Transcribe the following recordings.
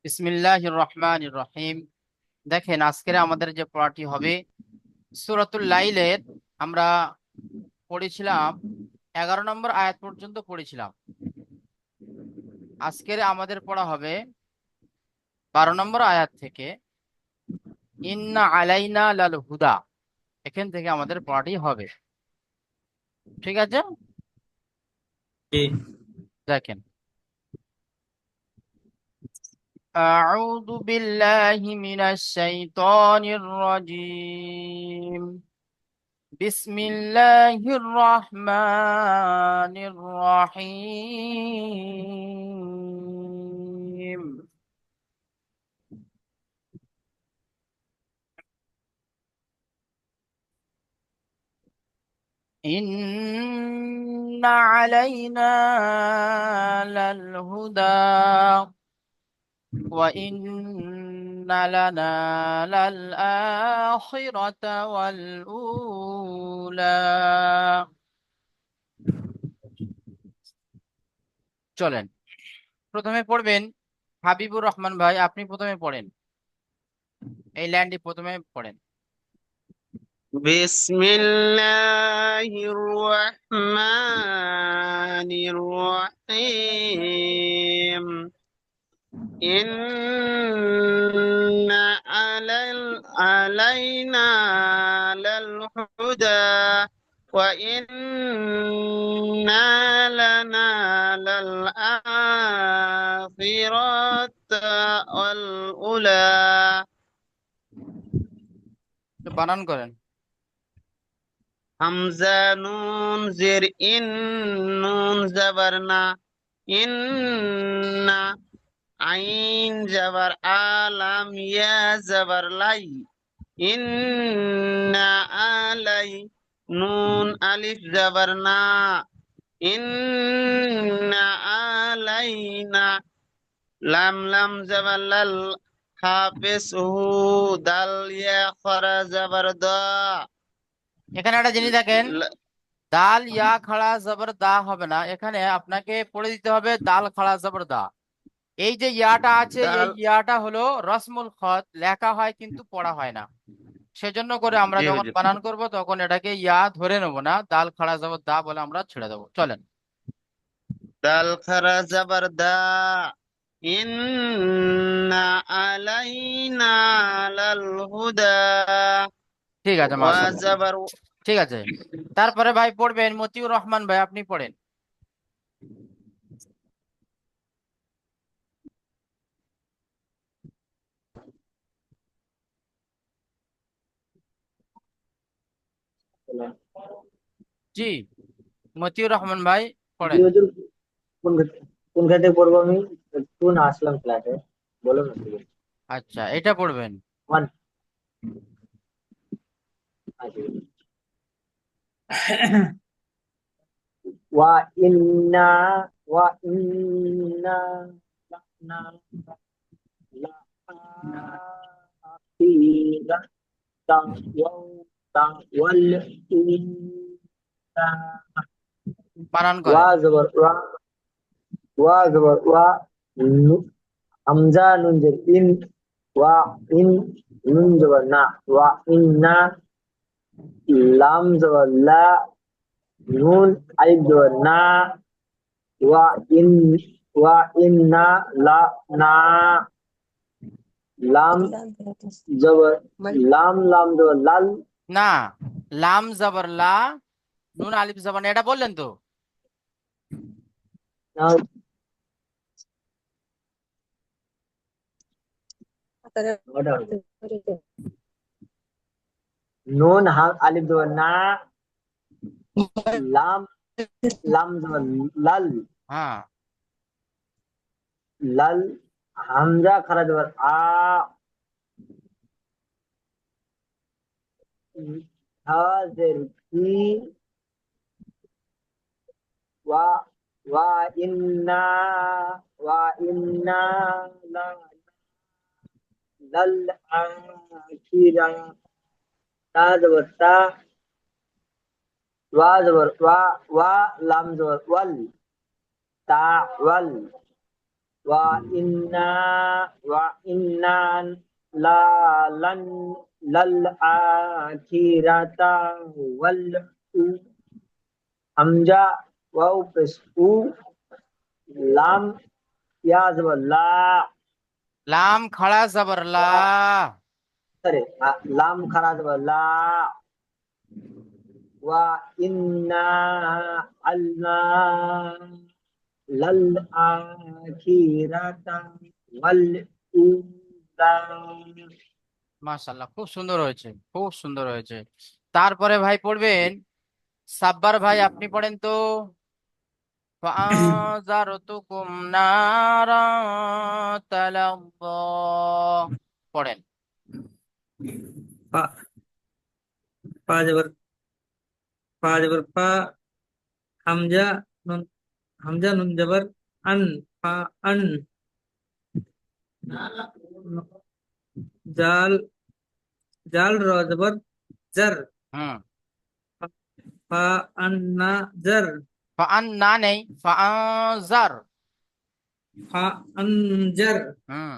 বিসমিল্লাহির রহমানির রহিম। দেখেন, আজকের আমাদের যে পড়াটি হবে সূরাতুল লাইলের, আমরা পড়েছিলাম 11 নম্বর আয়াত পর্যন্ত পড়েছিলাম। আজকের আমাদের পড়া হবে 12 নম্বর আয়াত থেকে ইন্না আলাইনা লাল হুদা। এখান থেকে আমাদের পড়াটি হবে। ঠিক আছে, জি। দেখেন। আউযু বিল্লাহি মিনাশ শাইতানির রাজীম। بسم الله الرحمن الرحيم. إن علينا للهدى وإن لنا للآخرة والأولى. চলেন, প্রথমে পড়বেন হাবিবুর রহমান ভাই, আপনি প্রথমে পড়েন, এই লাইনটি প্রথমে পড়েন। بسم الله الرحمن الرحيم. إن علينا للهدى وإن لنا للآخرة والأولى. তো বানান করেন। হামজা নুন জের ইন, নুন জাবার ইন্না, আইন জাবার আলাম, ইয়া জাবার লাই, ইন্না আলাই, নুন আলিফ জাবার ইন্না আলাইনা, লাম লাম জাবার লাল, হাফেজ হু, দাল ইয়া খরা জাবার দা। এখানে একটা জিনিস দেখেন, দাল ইয়া খাড়া জবর দা হবে না, এখানে আপনাকে পড়ে দিতে হবে দাল খাড়া জবর দা। এই যে ইয়াটা আছে, এই দাল। ইয়াটা হলো রসমুল খত, লেখা হয় কিন্তু পড়া হয় না। সেজন্য করে আমরা জি যখন হুজুর। বানান করব তখন এটাকে ইয়া ধরে নেব না, দাল খাড়া জবর দা বলে আমরা ছেড়ে দেবো। চলেন। দাল খারা জাবার দা, ইন্না আলাইনা লাল হুদা। ঠিক আছে, ওয়া মাশাআল্লাহ। জাবার। ঠিক আছে, তারপরে ভাই পড়বেন মতিউর রহমান ভাই, আপনি পড়েন। জি, মতিউর রহমান ভাই জি পড়েন। হুজুর, কোন কোন খাতে পড়বো আমি? একটু না আসলাম ক্লাসে, বলো না ঠিক আছে। আচ্ছা, এটা পড়বেন। ওয়ান। আচ্ছা। ওয়া ইন্না ওয়া ইন্না লানা লাআখিরা ওয়াল উলা। বানান ওয়া করেন। জবর ওয়া, ওয়া জবর ওয়া, হামজা নুন জের ইন, ওয়া ইন, নুন জবর না, ওয়া ইন্না, লাম জবর লা, নুন আলিফ জবর না, ওয়া ইন, ওয়া ইন্না লা না, লাম জবর, লাম লাম জবর লাল, না, লাম জবর লা, নুন আলিফ জবর না, এটা বললেন তো। না, ওটা হলো। নুন আলিফ জবর না, লাম, লাম জবর লাল, হ্যাঁ, লাল, হামজা খারা জবর আ, হা জের ই, ওয়া, ওয়া ইন্না, ওয়া ইন্না লা লাল আখিরা, তা জবর তা, ওয়া জবর ওয়া, ওয়া লাম জবর ওয়াল, তা ওয়াল, ওয়া ইন্না ওয়া ইন্না লা লান লাল আখিরাতা ওয়াল উ হামজা ওয়াও পেশ উ লাম ইয়া জবর লা লাম খাড়া জবর লা, সরে লাম খারা জবর লা ওয়া ইন্না আল্লা লাল আখিরাতা ওয়াল উলা। মাশাআল্লাহ, খুব সুন্দর হয়েছে, খুব সুন্দর হয়েছে। তারপরে ভাই পড়বেন সাব্বার ভাই, আপনি পড়েন তো। ফাআযারতুকুম নারা তালাযা, পড়েন। ফা ফা জবর ফা জবর ফা, হামজা নুন, হামজা নুন জবর আন, ফা আন, জাল জাল র জবর জার, হুম, ফা আন না জার, ফাআন্না নেই, ফাআযার। ফা আন জার, হুম,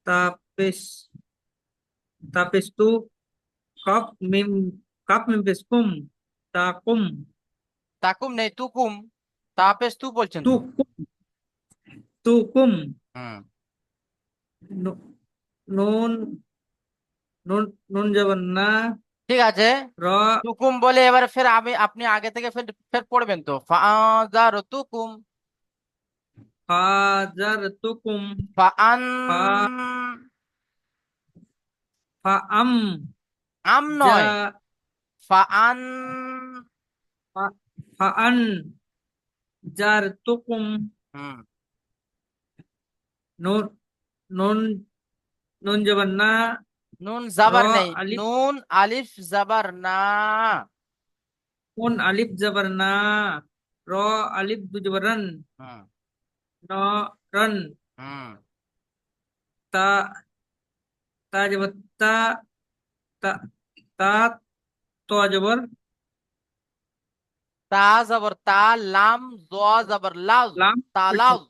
তাপিস তাপিস তু, কফ মিম, কফ মিম পেশ কুম, তাকুম, তাকুম নেই, তুকুম। তাপেস তু বলছেন তো। তুকুম, তুকুম, হুম, নু- নুন নুন নুন জবর না, ঠিক আছে। র তুকুম বলে এবার ফের আপনি আগে থেকে ফের ফের পড়বেন তো, ফাআযারতুকুম, ফাজার তুকুম, ফাআন, ফা ফা আম, আম যা নয়, ফাআন, ফা ফা আন জার তুকুম, হুম, নুন নুন নুন জবর না, নুন র জাবার নেই, আলিফ, নুন আলিফ জাবার না, নুন আলিফ জবর না, র আলিফ দু জবর রান, হুম, ন রান, হুম, তা তা জবর তা, তা তা তো জবর তা জবর তা, লাম জ জবর লাজ, লাম, তালাজ।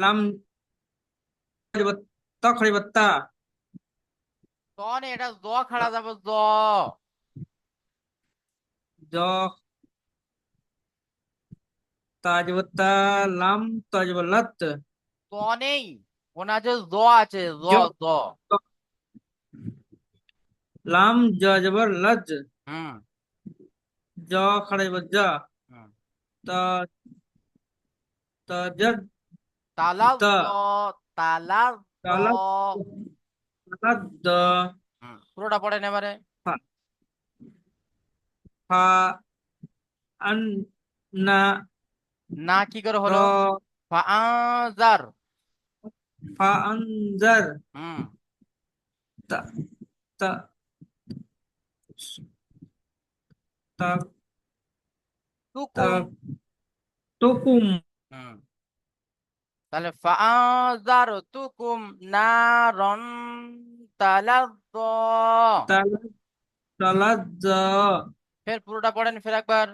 লাম জবর তা খরিবত তা, ত নেই, এটা জ খাড়া যাব, জ। জ তা জবর তা, লাম তা জবর লত, ত নেই, ওনা যে জ আছে, জ জ জ। লাম জ জবর লজ, হুম, জ খরিবত যা, হুম, তা তা জদ, তালাজ তা জ, তালাজ জ। তালা তালা দ, পুরোটা পড়েন এবারে। ফা ফা আন না, না কি করে র হলো? ফাআযার। ফা আনজার, হুম, তা তা তা তা তুকুম। তুকুম, হুম, তাহলে ফাআযারতুকুম নারন তালাজ্জা। তালা তালা জ, ফের পুরোটা পড়েন ফের একবার।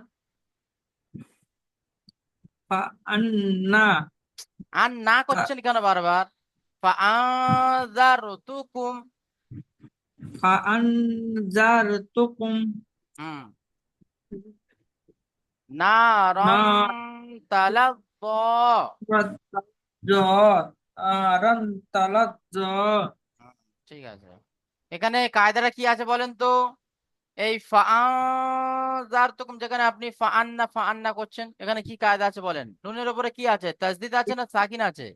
ফা আন না, আর না ফা করছেন কেন বারবার? ফাআযারতুকুম। ফা আনজার তুকুম, হুম, না নারন তালাজ্জা। জ, আরান তালা জ, হুম, ঠিক আছে। এখানে কায়দাটা কি আছে বলেন তো? এই ফাআযারতুকুম যেখানে আপনি ফাআন্না ফাআন্না করছেন, এখানে কি কায়দা আছে বলেন? নুনের উপরে কি আছে? তাসদিদ আছে না সাকিন আছে?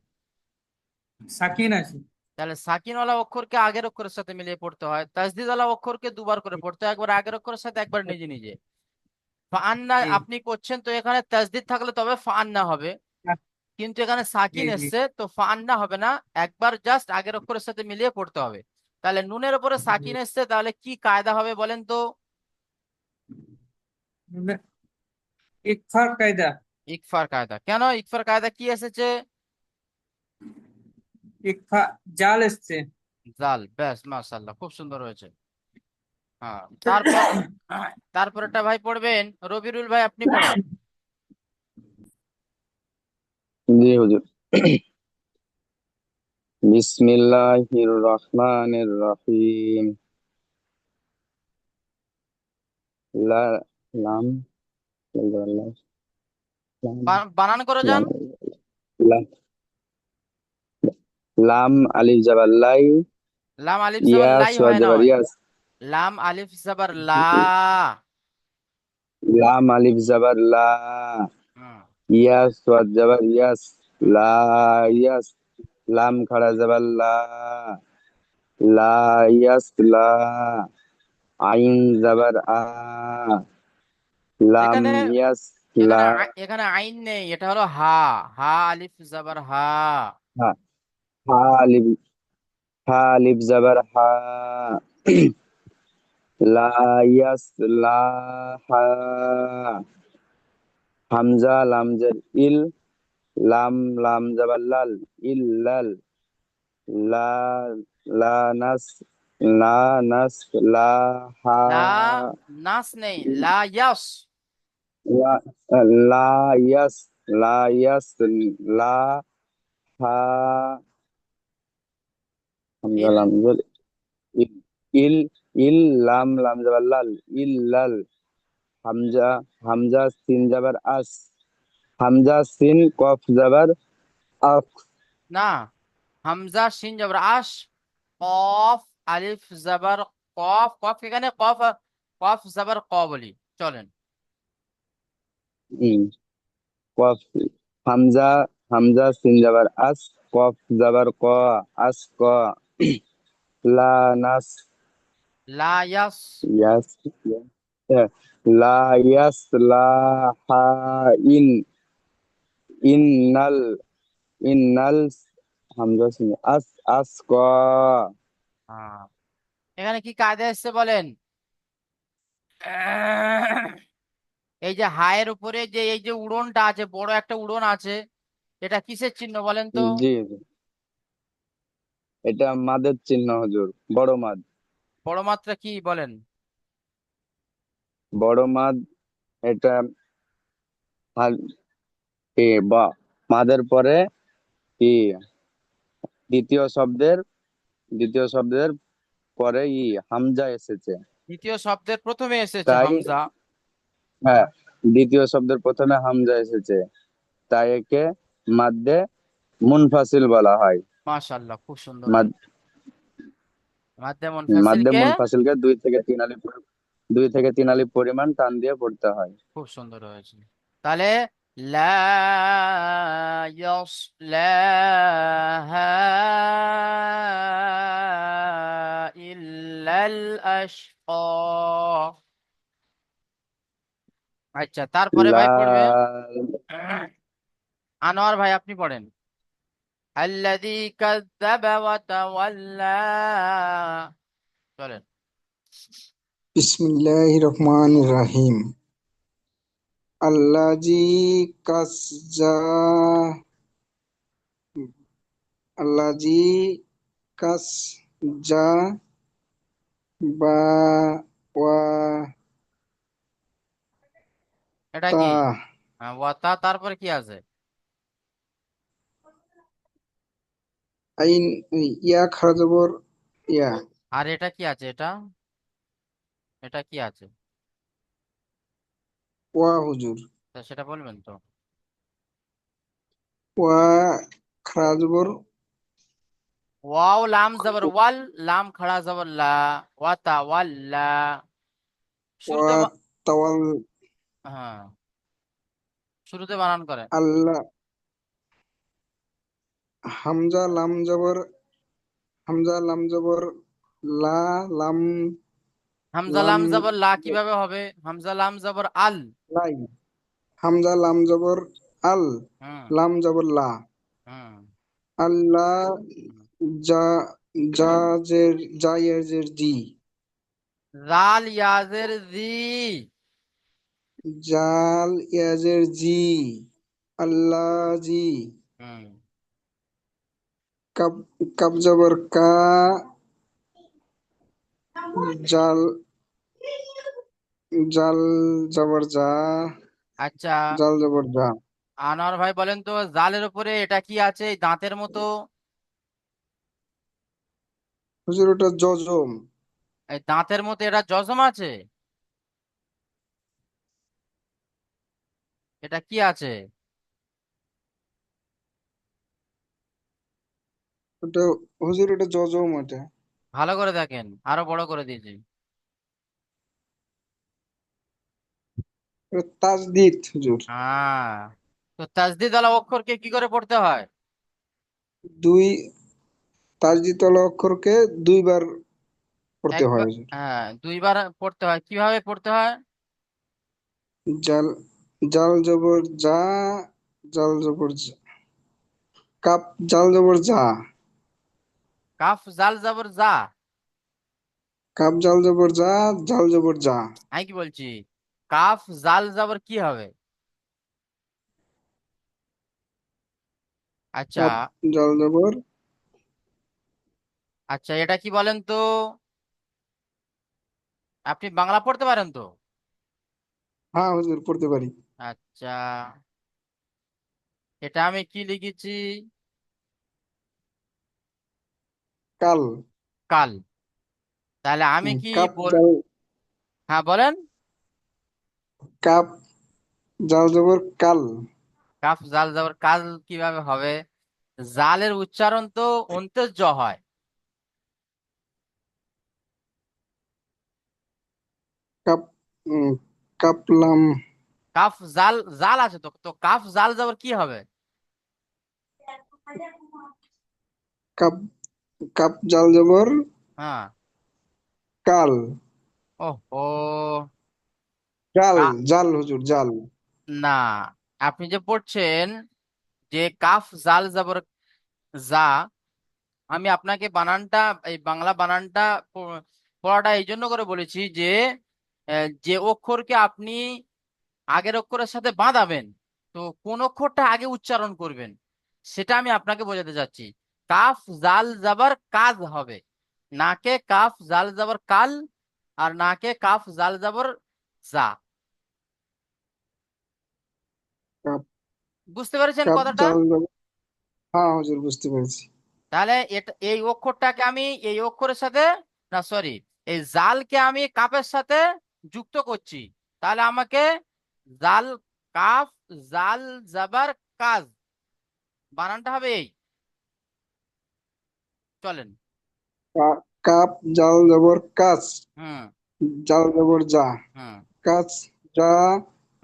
সাকিন আছে। তাহলে সাকিনওয়ালা অক্ষরকে আগের অক্ষরের সাথে মিলিয়ে পড়তে হয়, তাসদিদওয়ালা অক্ষরকে দুবার করে পড়তে হয়, একবার আগের অক্ষরের সাথে একবার নিজে নিজে। ফাআন্না জি আপনি করছেন তো এখানে তাসদিদ থাকলে তবে ফাআন্না হবে, কিন্তু এখানে জি সাকিন জি এসছে তো ফাআন্না হবে না, একবার জাস্ট আগের অক্ষরের সাথে মিলিয়ে পড়তে হবে। তাহলে নুনের উপরে জি। সাকিন এসছে, তাহলে কি কায়দা হবে বলেন তো? ইকফার কায়দা, ইকফার কায়দা। কেন ইকফার কায়দা কি এসেছে? ইকফা জাল এসছে। জাল, ব্যাস মাশাআল্লাহ, খুব সুন্দর হয়েছে। হ্যাঁ, তারপর তারপরটা ভাই পড়বেন, রবিরুল ভাই আপনি পড়েন। জি হুজুর। বিসমিল্লাহির রহমানির রহিম। লা লাম লাম বানান করে যান। লাম লাম আলিফ জাবার লাই, লাম আলিফ ইয়া জবর লাই সোয়াদ হয় জাবার নয়, ইয়াস, লাম আলিফ জবর লা। লাম আলিফ জাবার লা, হুম। ইয়া সোয়াদ জাবার ইয়াস, লা ইয়াস, লাম খাড়া জাবার লা, লা ইয়াস লা, আইন জাবার আ, লাম এখানে ইয়াস এখানে লা, এখানে আইন নেই, এটা হলো হা। হা আলিফ জবর হা। হা হা আলিফ, হা আলিফ জাবার হা, লা ইয়াস লা, হা হামজা লাম জের ইল, লাম লাম জাবার লাল, ইল্লাল, লা লা নাস, লা নাস, লা হা, লা নাস নেই, লা ইয়াস। লা লা ইয়াস, লা ইয়াস, লা হা হামজা ইল লাম জের ইল, ইল ইল, লাম লাম জাবার লাল, ইল্লাল, হামজা হামজা সিন জাবার আস, হামজা সিন কফ জাবার আফ, না, হামজা শিন জবর আশ, কফ আলিফ জবর কফ। কফ এখানে কফ, কফ জবর ক বলি, চলেন। উম, কফ হামজা হামজা সিন জাবার আস, কফ জাবার ক, আস ক, লা নাস, লা ইয়াস। ইয়াস লা ইয়াস লা, হা ইন, ইন্নাল, ইন্নাল, হামজা সিন আস, আস ক, হ্যাঁ, এখানে কি কায়দা এসছে বলেন? এই যে হায়ের উপরে যে এই যে উড়নটা আছে, বড় একটা উড়ন আছে, এটা কিসের চিহ্ন বলেন তো? জি জি। এটা মাদের চিহ্ন হুজুর, বড় মাদ। বড় মাত্রা কি বলেন? বড় মাদ, এটা হাল- বা মাদের পরে ই, দ্বিতীয় শব্দের, দ্বিতীয় শব্দের পরে হামজা এসেছে, দ্বিতীয় শব্দের প্রথমে এসেছে তাই হামজা। হ্যাঁ, দ্বিতীয় শব্দের প্রথমে হামজা এসেছে, তাই একে মাদ্দে মুনফাসিল বলা হয়। মাশাআল্লাহ, খুব সুন্দর মাদ হয়েছে। মাধ্যম মাদ্দে মুনফাসিলকে মুনফাসিলকে দুই থেকে তিন আলিফ পরিমাণ টান দিয়ে পড়তে হয়। খুব সুন্দর হয়েছে। তাহলে লা ইয়াসলাহা ইল্লাল আশকা। আচ্ছা, তারপরে লা ভাই পড়বে আনোয়ার ভাই, আপনি পড়েন। আল্লাযী কাযযাবা ওয়া তাওয়াল্লা, চলেন। বিসমিল্লাহির রহমানির রহিম। আল্লাজি কাসজা, আল্লাজি কাসজা বা ওয়া এটা তা, কি? ওয়াতা, তারপরে কি আছে? আইন, ইয়া খারা জবর ইয়া, আর এটা কি আছে? এটা এটা কি আছে? ওয়া হুজুর, তা সেটা বলবেন তো। ওয়া খারা জবর ওয়াও লাম জবর ওয়াল, লাম খাড়া জবর লা, ওয়াতা ওয়াল্লা। ওয়া শুরুতে তাওয়াল, হ্যাঁ, শুরুতে বানান করে। আল্লাহ, হামজা লাম জবর, হামজা লাম জবর লা, লাম হামজা লাম লাম জবর লা কিভাবে হবে? হামজা লাম জবর আল। লাই, হামজা লাম জবর আল, হুম। লাম জবর লা, হুম। আল্লাহ, হুম। জা, জা জের, জায়ের জের জি, জাল ইয়াজের জি। জাল ইয়াজের জি, আল্লাহ জি, হুম। কাপ কাপ জবর কা, জাল জাল জবর জা, আচ্ছা, জাল জবর জা। আনোয়ার ভাই বলেন তো, জালের উপরে এটা কি আছে এই দাঁতের মতো? হুজুর ওটা জজম। এই দাঁতের মতো এটা জজম আছে? এটা কি আছে? ওটা হুজুর ওটা জজম ওটা। ভালো করে দেখেন, আরো বড় করে দিয়েছি। ওটা তাজদিদ হুজুর। হ্যাঁ, তো তাজদিদ ওয়ালা অক্ষরকে কি করে পড়তে হয়? দুই তাজদিদ ওয়ালা অক্ষরকে দুইবার পড়তে হয় একবার, হুজুর। হ্যাঁ, দুইবার পড়তে হয়। কিভাবে পড়তে হয়? জাল জাল জবর জা, জাল জবর জা, কাপ জাল জবর জা, কাফ জাল জাবর জা। কাপ জাল জবর জা, জাল জবর জা। আমি কি বলছি, কাফ জাল জাবর কি হবে? আচ্ছা, কাপ জাল জবর। আচ্ছা, এটা কি বলেন তো, আপনি বাংলা পড়তে পারেন তো? হ্যাঁ হুজুর পড়তে পারি। আচ্ছা, এটা আমি কি লিখেছি? কাল। কাল। তাহলে আমি কি কাপ বল, জাল, হ্যাঁ বলেন। কাপ জাল জবর কাল। কাফ জাল জাবর কাল কিভাবে হবে? জালের উচ্চারণ তো অন্ত্যেজ জ হয়। কাপ উম, কাপলাম। কাফ জাল, জাল আছে তো, তো কাফ জাল জাবর কি হবে? কাপ কাপ জাল জবর হ্যাঁ। কাল। ও জাল জাল হুজুর জাল। না, আপনি যে পড়ছেন যে কাফ জাল জাবর যা, আমি আপনাকে বানানটা, এই বাংলা বানানটা পড়াটা এই জন্য করে বলেছি যে যে অক্ষরকে আপনি আগের অক্ষরের সাথে বাঁধাবেন, তো কোন অক্ষরটা আগে উচ্চারণ করবেন সেটা আমি আপনাকে বোঝাতে চাচ্ছি। কাফ জাল জাবার কাজ হবে, নাকে কাফ জাল জাবার কাল, আর নাকে কাফ জাল জাবার যা। কাপ বুঝতে পেরেছেন কাপ কথাটা? জাল জবর। হ্যাঁ হুজুর বুঝতে পেরেছি। তাহলে এটা, এই অক্ষরটাকে আমি এই অক্ষরের সাথে, না সরি, এই জালকে আমি কাপের সাথে যুক্ত করছি। তাহলে আমাকে জাল, কাফ জাল জাবার কাজ, বানানটা হবে এই। চলেন। কাপ জাল জবর কাজ, হুম। জাল জবর যা, হুম। কাজ যা,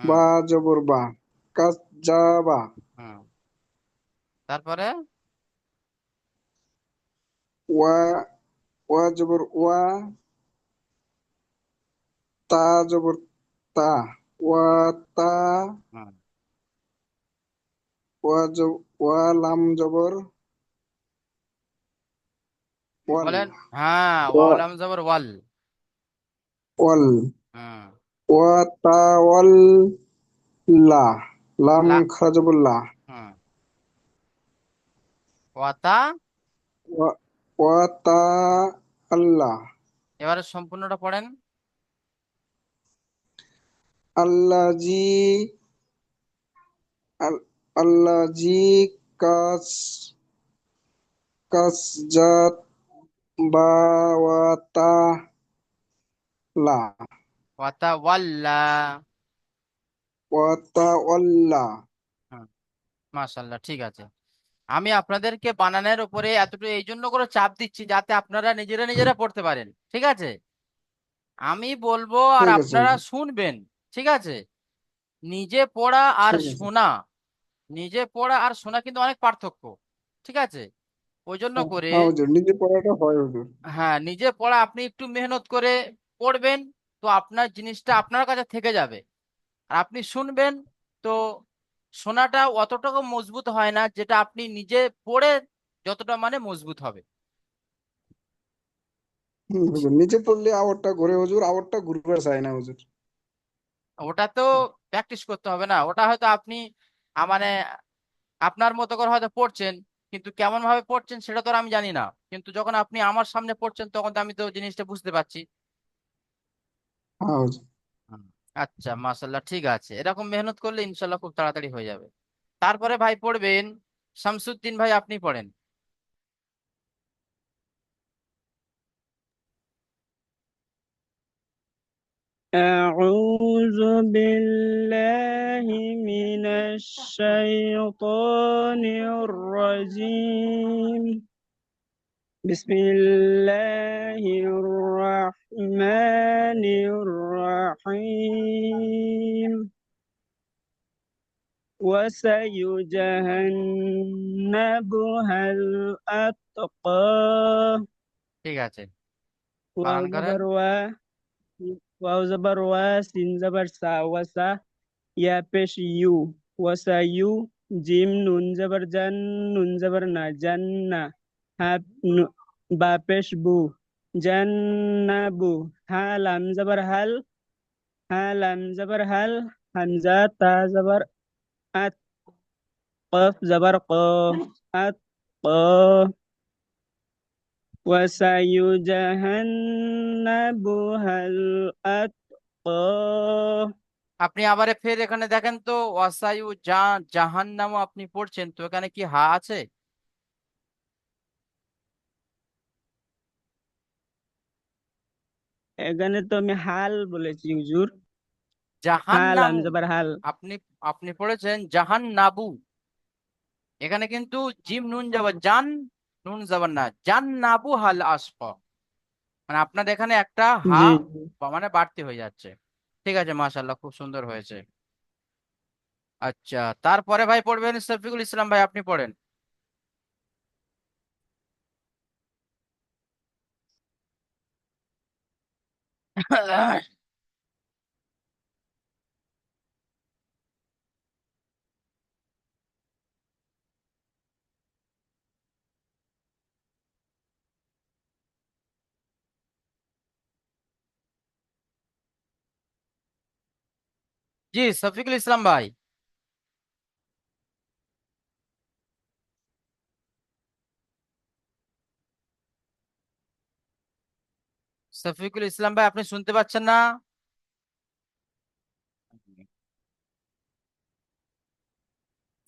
হুম। বা জবর বা, কাজ যা বা। হুম। তারপরে ওয়া ওয়া জবর ওয়া, তা জবর তা, ওয়া তা, হুম, ওয়া লাম জবর ওয়াল, বলেন। হ্যাঁ, ওয়া ওয়ালাম জাবর ওয়াল। ওয়াল, হুম। ওয়া তা ওয়াল লা, লাম লা। খা জবর লা, হুম। ওয়াতা। ওয়া ওয়া তা আল্লাহ, এবারে সম্পূর্ণটা পড়েন। আল্লাজি আল্লাজি কাস কাস জাত বা ওয়া তা লা, ওয়াতা ওয়াল্লা। ওয়া তা ওয়াল্লা। হুম, মাশাআল্লাহ, ঠিক আছে। আমি আপনাদেরকে বানানের উপরে এতটুকু এই জন্য করে চাপ দিচ্ছি যাতে আপনারা নিজেরা নিজেরা পড়তে পারেন, ঠিক আছে? আমি বলবো আর ঠিক আছে আপনারা হুজুর, শুনবেন, ঠিক আছে? নিজে পড়া আর ঠিক আছে। শোনা, নিজে পড়া আর শোনা কিন্তু অনেক পার্থক্য, ঠিক আছে? ওই জন্য হ্যাঁ করে, হ্যাঁ হুজুর, নিজে পড়াটা হয় হুজুর। হ্যাঁ, নিজে পড়া আপনি একটু মেহনত করে পড়বেন, তো আপনার জিনিসটা আপনার কাছে থেকে যাবে। আর আপনি শুনবেন, তো শোনাটা অতটাও মজবুত হয় না যেটা আপনি নিজে পড়ে যতটা মানে মজবুত হবে। হুজুর নিজে পড়লে আওয়াজটা ঘুরে হুজুর, আওয়াজটা ঘুরবার চায় না হুজুর। ওটা তো প্র্যাকটিস করতে হবে না, ওটা হয়তো আপনি মানে আপনার মতো করে হয়তো পড়ছেন, কিন্তু কেমন ভাবে পড়ছেন সেটা তো আর আমি জানি না, কিন্তু যখন আপনি আমার সামনে পড়ছেন তখন তো আমি তো জিনিসটা বুঝতে পারছি। হ্যাঁ হুজুর। হুম। আচ্ছা, মাশাল্লাহ, ঠিক আছে, এরকম মেহনত করলে ইনশাল্লাহ খুব তাড়াতাড়ি হয়ে যাবে। তারপরে ভাই পড়বেন শামসুদ্দিন ভাই, আপনি পড়েন। أعوذ بالله من الشيطان الرجيم بسم الله الرحمن الرحيم وسيجنبها الأتقى ঠিক আছে, واو বানান করেন। زبر واو زبر سين زبر وسا يا পেশ ইউ ওয়াসাইউ জিম নুন জবর জান নুন জবর না জান্না হা বা পেশ বু জান্নাবু হা লাম জবর হাল হা লাম জবর হাল হামজা তা জবর আত কফ জবর ক আত ক وسيجنبها الأتقى আপনি আবারে ফের এখানে দেখেন তো, ওয়াসায়ু জাহান্নামও আপনি পড়ছেন তো, এখানে কি হা আছে? এখানে তো আমি হাল বলেছি হুজুর হাল জাহান্নামু, আমি জবর হাল আপনি আপনি পড়েছেন জাহান্নাবু। এখানে কিন্তু জিম নুন যাবার জান, নুন যাবার না, জান্নাবু হাল আসফা, মানে আপনার এখানে একটা হা জি মানে বাড়তি হয়ে যাচ্ছে। ঠিক আছে, মাশাআল্লাহ, খুব সুন্দর হয়েছে। আচ্ছা, তারপরে ভাই পড়বেন শফিকুল ইসলাম ভাই, আপনি পড়েন। জি, শফিকুল ইসলাম ভাই। শফিকুল ইসলাম ভাই, আপনি শুনতে পাচ্ছেন না?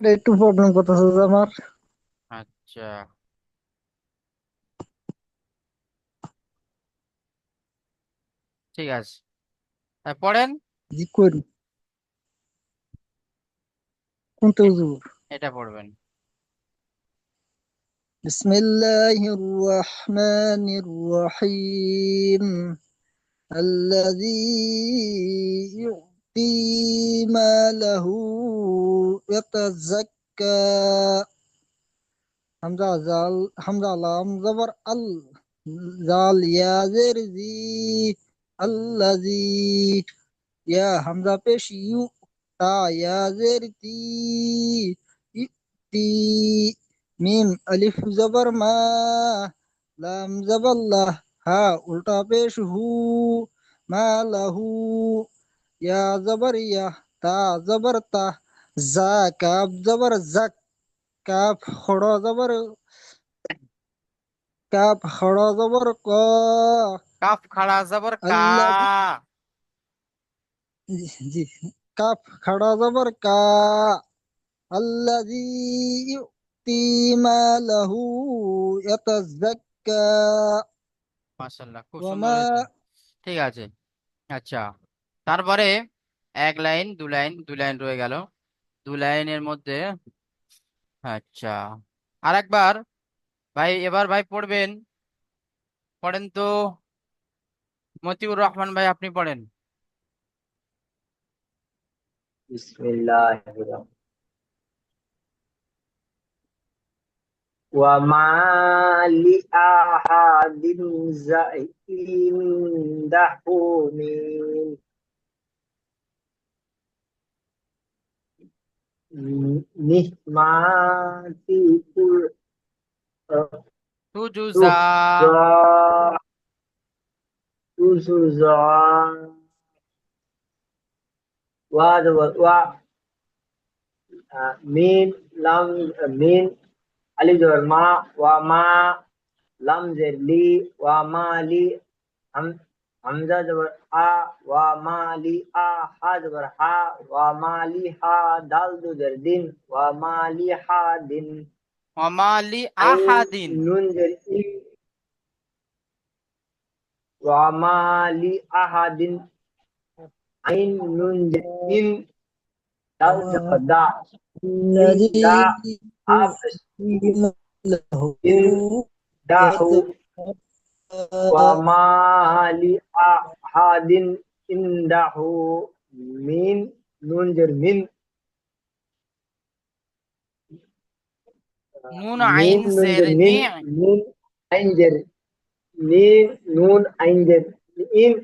একটু প্রবলেম করতেছে যে আমার। আচ্ছা, ঠিক আছে, পড়েন। জি করি কোনটা হুজুর? এটা পড়বেন। বিসমিল্লাহির রহমানির রহিম الذي يؤتي ماله يتزكى حمزة زال حمزة لام زبر زال يا زرزي الذي يا حمزة پیش يو تا يا زرتي يؤتي ميم ألف زبر ما لام زبر الله ها उल्टा पेश हु ما له या जबर या ता जबर ता जा काफ जबर जक काफ खड़ा जबर काफ खड़ा जबर क কাফ খাড়া জবর কা। अल्लाह जी काफ खड़ा जबर का الذي يؤتي ماله يتزكى মাশাআল্লাহ, খুব সুন্দর وما হয়েছে। ঠিক আছে। আচ্ছা, তারপরে এক লাইন, দু লাইন, দু লাইন রয়ে গেল। দু লাইনের মধ্যে, আচ্ছা, আরেকবার ভাই, এবার ভাই পড়বেন, পড়েন তো মতিউর রহমান ভাই, আপনি পড়েন। বিসমিল্লাহির وما لأحد عنده من نعمة তুজুজা, تجزى تجزى و ميم لام ميم আলিফ জবর মা, ওয়া মা, লাম জের লি, ওয়া মা লি, হামজা জবর আ, ওয়া মা লি আ, হা জবর হা, ওয়া মা লি হা, দাল দু জের দিন, ওয়া মা লি হা দিন, ওমালি আইন আহাদিন। নুন জের ই, ওয়া মা লি আহাদিন, আইন নুন জের ইন, দাল জবর দা, ইন الذي দা, আপ له ইন দাহু, يتوفى ওয়া মা লি আহাদিন ইনদাহু, মিন নুন জের মিন, নুন মিন আইন নুন জের জের মিন, নি। মিন আইন জের মিন, নুন আইন জের ইন,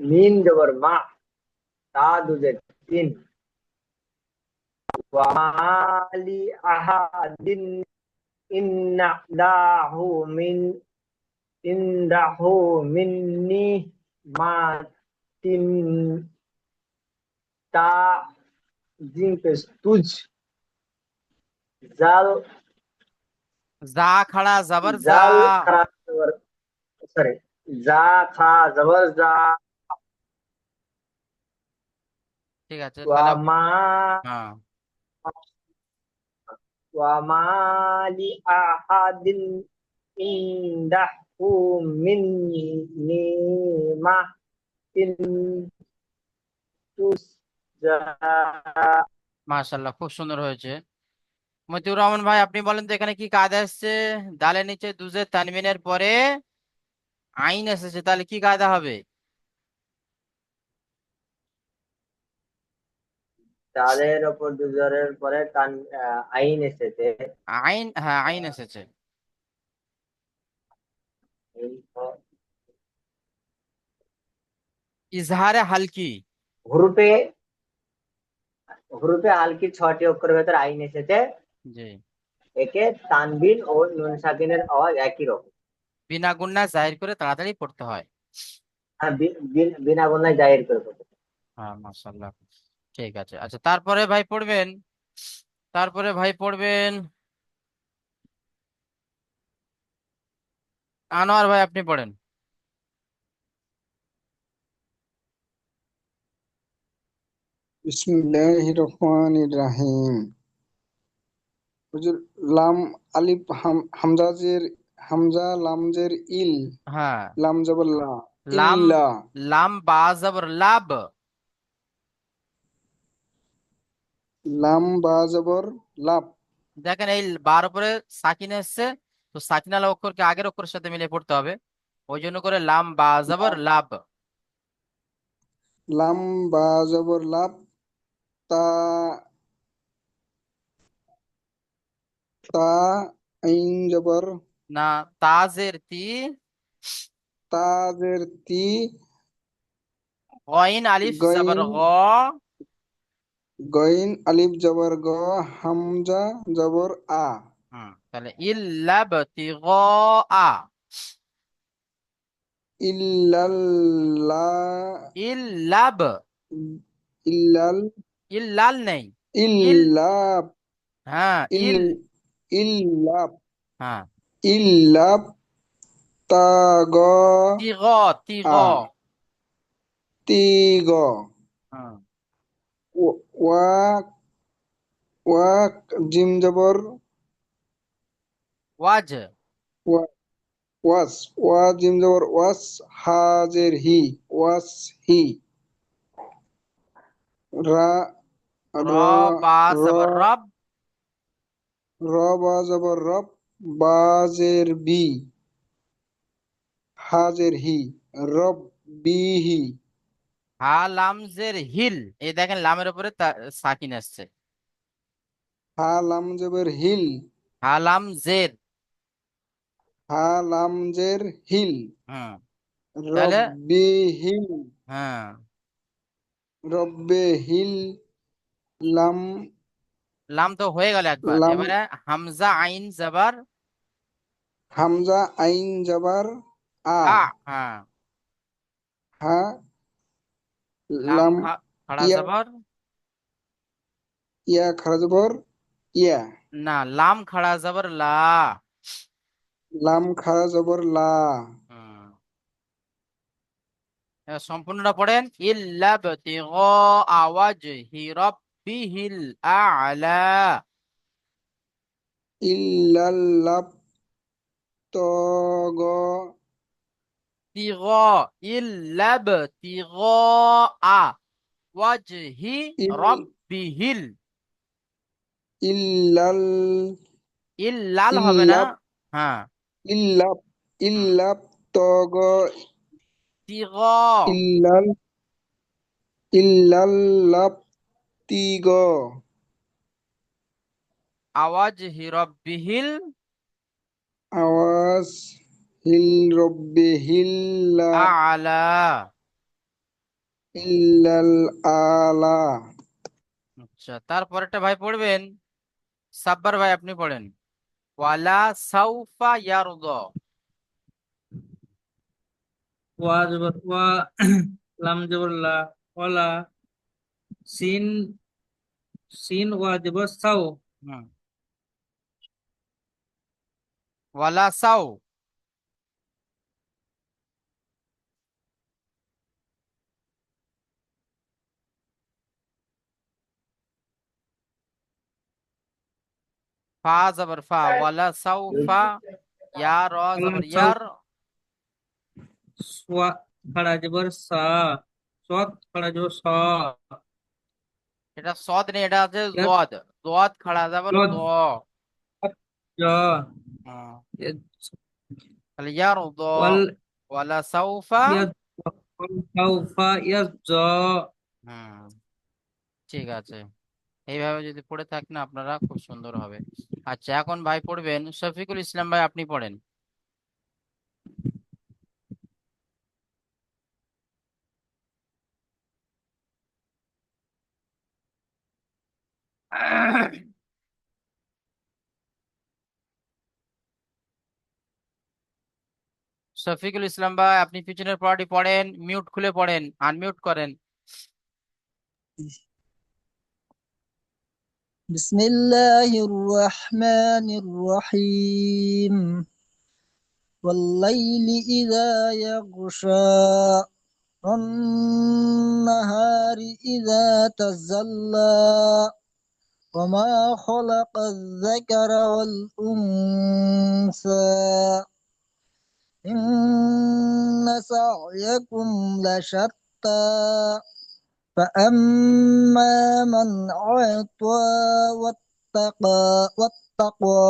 মিন জবর মা, তা দু জের তিন, ওয়া মা লি আহাদিন ইনদাহু মিন, ইনদাহু মিন্নি মা তিন, তা জিম পেশ তুজ, জাল, যা খাড়া জবর যা। জাল খা জবর, সরি, জা খা জবর জা, ঠিক আছে ওয়া তাহলে। মা, হ্যাঁ, ওয়া মা লি আহাদিন ইনদাহু মিন নিমাতিন তুজা। মাশাআল্লাহ, খুব সুন্দর হয়েছে। মতিউর রহমান ভাই, আপনি বলেন তো এখানে কি কায়দা এসছে? দালের নিচে দুজে তানবিনের পরে আইন এসেছে, তাহলে কি কায়দা হবে? তাদের ওপর দুজরের পরে আইন এসেছে। আইন, হ্যাঁ আইন এসেছে। ইজহারে হালকি। হুরুপে, হুরুপে হালকি 6টি অক্ষরের ভেতর আইন এসেছে। জি। একে তানবিন ও নুন সাকিনের আওয়াজ একই রকম। বিনা গুন্নাহ জাহির করে তাড়াতাড়ি পড়তে হয়। হ্যাঁ, বিনা গুণায় জাহির করে পড়তে। হ্যাঁ মাশাআল্লাহ, ঠিক আছে। আচ্ছা, তারপরে ভাই পড়বেন, তারপরে ভাই পড়বেন আনোয়ার ভাই, আপনি পড়েন। বিসমিল্লাহির রহমানির রহিম। হুজুর, লাম আলিফ হামজা লাম জের ইল, হ্যাঁ, লাম জবর লা, লাম, ইল্লা, লাম বা জবর লাব। লাম বা জবর লাপ, দেখেন এই বার উপরে সাকিন এসছে, তো সাকিন আলা অক্ষরকে আগের অক্ষরের সাথে মিলিয়ে পড়তে হবে, ওই জন্য করে লাম বা জবর লাব। লাম বা জবর লাপ, তা, তা আইন জবর না, তাজের তি, তা জের তি, গইন আলিফ জবর গইন, গ। গইন আলিফ জবর গ, হামজা জবর আ, তাহলে ইল্লাবতি গ আ, ইল্লাল্লা, ইল্লাব, ইল্লাল, ইল্লাল নেই, ইল, ইল্লাব, হ্যাঁ ইল, ইল, ইল্লাব, হ্যাঁ ইল্লাব, তা গ তিগ, তিগ, আ, তি গ, হ্যাঁ ওয়া, ওয়া জিম জবর ওয়াজ, ওয়া, ওয়াস, ওয়া জিম জবর ওয়াস, হাজের হি, ওয়াস হি, রা, র র, বা র, জবর রব, র বা জবর রব, বাজের বি, হাজের হি, রব বিহি, হা লাম জের হিল। এই দেখেন লামের উপরে সাকিন আসছে। হা লাম জবর হিল, হা লাম জের, হা লাম জের হিল, হুম, তাহলে রব্বি হিল, হ্যাঁ, রব্বে হিল, লাম, লাম তো হয়ে গেল একবার, লাম, এবারে হামজা আইন জবর হামজা আইন জবর আ, আ, হ্যাঁ, হা, লাম লাম, খাড়া ইয়া, জবর ইয়া খারা জবর ইয়া, না, লাম খাড়া জবর লা। লাম খাড়া জবর লা, হুম। এবার সম্পূর্ণটা পড়েন। ইল্লা বতিগা ওয়াজহি রাব্বিহিল আ'লা। ইল্লাল্লাব তগ, তিগা, ইল্লা বতিগা ওয়াজহি ইল রাব্বিহিল। ইল্লাল ইল্লাল হবে না। ইল্লাব হ্যাঁ। ইল্লাব হুম। ইল্লাব তগ, তিগা, ইল্লাল ইল্লাল্লাব তিগ, ওয়াজহি রাব্বিহিল আওয়াজ হিল রব্বে হিল্লা আ'লা। ইল্লাল আলা। আচ্ছা, তারপরেরটা ভাই পড়বেন। সাব্বার ভাই আপনি পড়েন। ওয়ালা সাউফা ইয়ারদা। ওয়া জবর ওয়া লাম জবর লা, ওয়ালা, সিন সিন ওয়া জবর সাও, হুম। ওয়ালা সাউ, ফা জবর ফা, ওয়ালা সাউফা, ইয়া র ওয়ালা জবর সাও, ইয়ার। সোয়া খাড়া জবর সা, সোয়াত খাড়া জবর সা, এটা সদ নেই, এটা আছে ইয়াত জদ। জদ খাড়া জবর দ। জদ জ, হুম। ইয়াত তাহলে ইয়ার দ, ওয়াল ওয়ালা সাউফা। ইয়াত ওয়াল সাউফা ইয়াত জ। হুম, ঠিক আছে। এইভাবে যদি পড়ে থাকেন আপনারা খুব সুন্দর হবে। আচ্ছা, এখন ভাই পড়বেন শফিকুল ইসলাম ভাই, আপনি পড়েন। শফিকুল ইসলাম ভাই, আপনি পিছনের পড়াটি পড়েন, মিউট খুলে পড়েন, আনমিউট করেন। بسم الله الرحمن الرحيم والليل إذا يغشى والنهار إذا تجلى وما خلق الذكر والأنثى إن سعيكم لشتى فأما من أعطى واتقى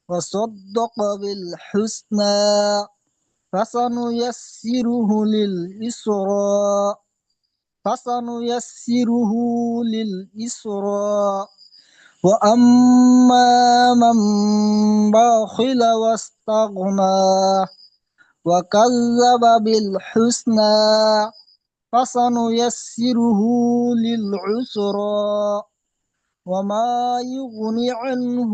وصدق بالحسنى فسنيسره لليسرى فسنيسره لليسرى وأما من بخل واستغنى وكذب بالحسنى فسنيسره للعسرى وما يغني عنه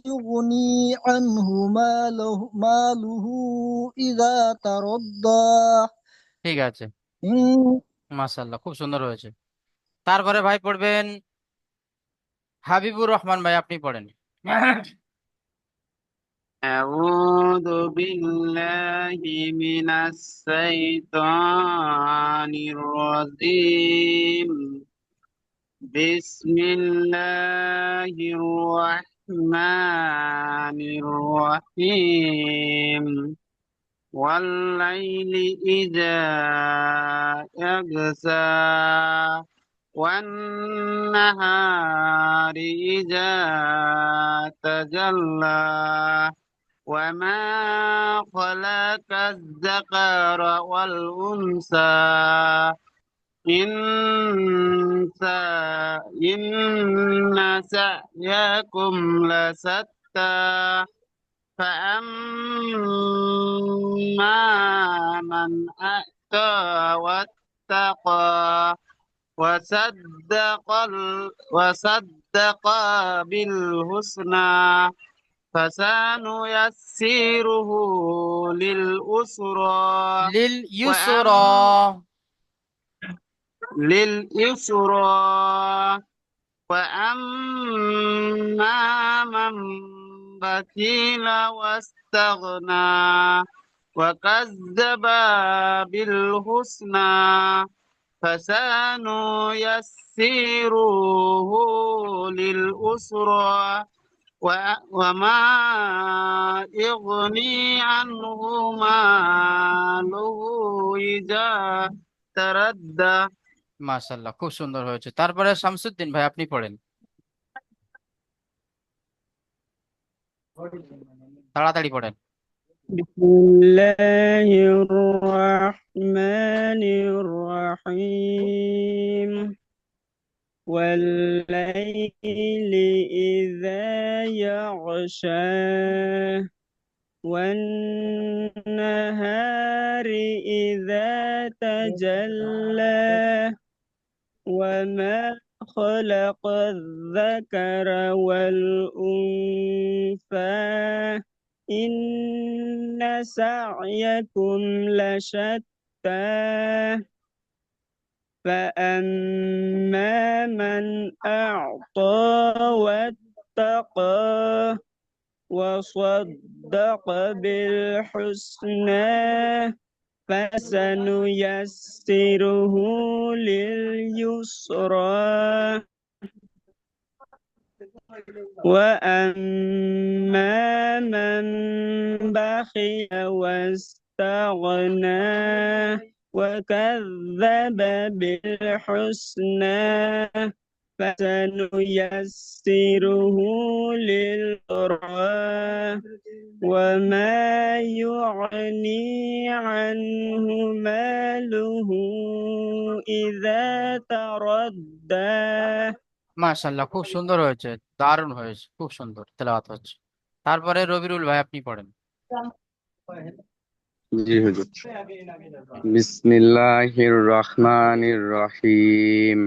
يغني عنه ماله إذا تردى ঠিক আছে, إن মাশাআল্লাহ, খুব সুন্দর হয়েছে। তারপরে ভাই পড়বেন হাবিবুর রহমান ভাই, আপনি পড়েন। أعوذ بالله من الشيطان الرجيم. بسم الله الرحمن الرحيم. والليل إذا يغشى والنهار إذا تجلى وما خلق الذكر والأنثى إن سعيكم لشتى فأما من أتى واتقى وصدق بالحسنى فسنيسره للأسرى লিল ইউসরা। وأما لليسرى وأما من بخل واستغنى وكذب بالحسنى فسنيسره للأسرى وما يغني عنه ماله إذا تردى মাশাআল্লাহ, খুব সুন্দর হয়েছে। তারপরে শামসুদ্দিন ভাই আপনি পড়েন, তাড়াতাড়ি পড়েন। بسم الله الرحمن الرحيم والليل إذا يغشى والنهار إذا تجلى وما خلق الذكر والأنثى إن سعيكم لشتى فأما من أعطى واتقى وصدق بالحسنى فسنيسره لليسرى وأما من بخل واستغنى وكذب بالحسنى فسنيسره لليسرى وما يغني عنه ماله إذا تردى মাশাআল্লাহ, খুব সুন্দর হয়েছে, দারুণ হয়েছে, খুব সুন্দর তেলাওয়াত হচ্ছে। তারপরে রবিউল ভাই আপনি পড়েন। জি হুজুর। বিসমিল্লাহির রহমানির রহিম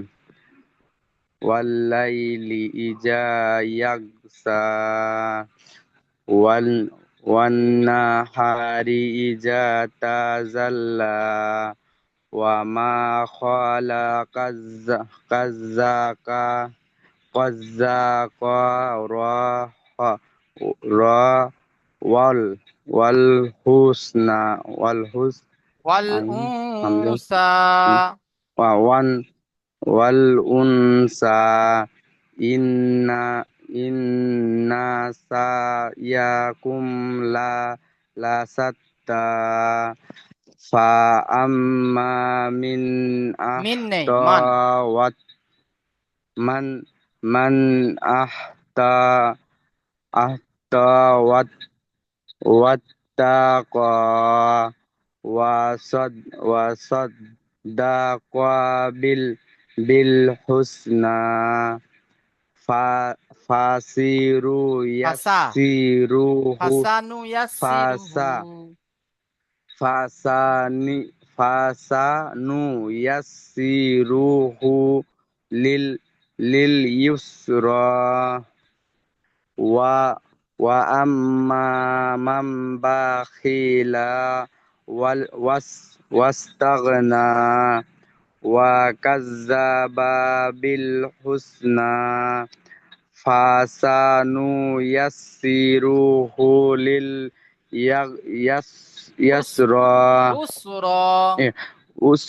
ওয়াল্লাইলি ইজা ইয়াগসা ওয়ান্নাহারি ইজা তাজাল্লা ওয়া মা খালাকাজ্জাকা র ওয়াল ওয়াল হুসনা ওয়াল হামজা উনসা ওয়ান ওয়াল উনসা ইন্না ইন্না সায়াকুম লা সাত্তা ফা আম্মা মিন মিন নেই, মান। আহতাওয়াত man ahtawatt wattaqa wasaddaqa bil husna fasiru ফাসা yassiruhu ফাসানু fasa ইয়াসসিরুহু fasanu yassiruhu lil yusra wa amma man bakhila wastaghna wa kazzaba bil husna fasanu yassiruhu lil yasra উসরা us